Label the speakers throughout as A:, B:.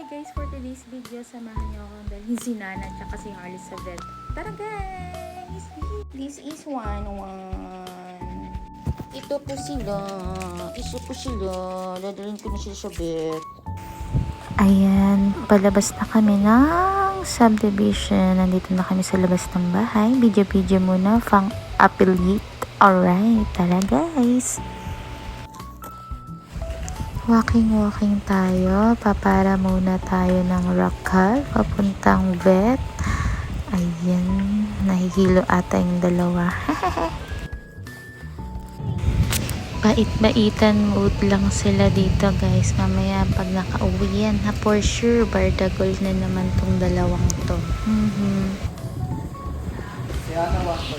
A: Hi guys, for today's video, samahan niyo akong dalhin si Nana at si Harley sa vet. Tara guys! This is 1-1. Ito po sila. Dadalhin ko na sila sa vet.
B: Ayan, palabas na kami ng subdivision. Nandito na kami sa labas ng bahay. Video muna, pang affiliate. Alright, tara guys. Walking tayo. Papara muna tayo ng Rockall papuntang vet. Ayan, nahihilo ata yung dalawa. Bait-baitan mood lang sila dito guys. Mamaya pag nakauwi yan, for sure bardagol na naman tong dalawang to.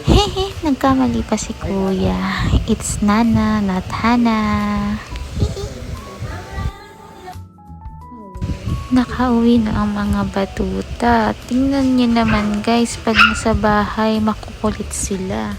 B: Hehe, nagkamali pa si kuya. It's Nana, not Hana. Nakauwi na ang mga batuta. Tingnan niyo naman guys, pag nasa bahay makukulit sila.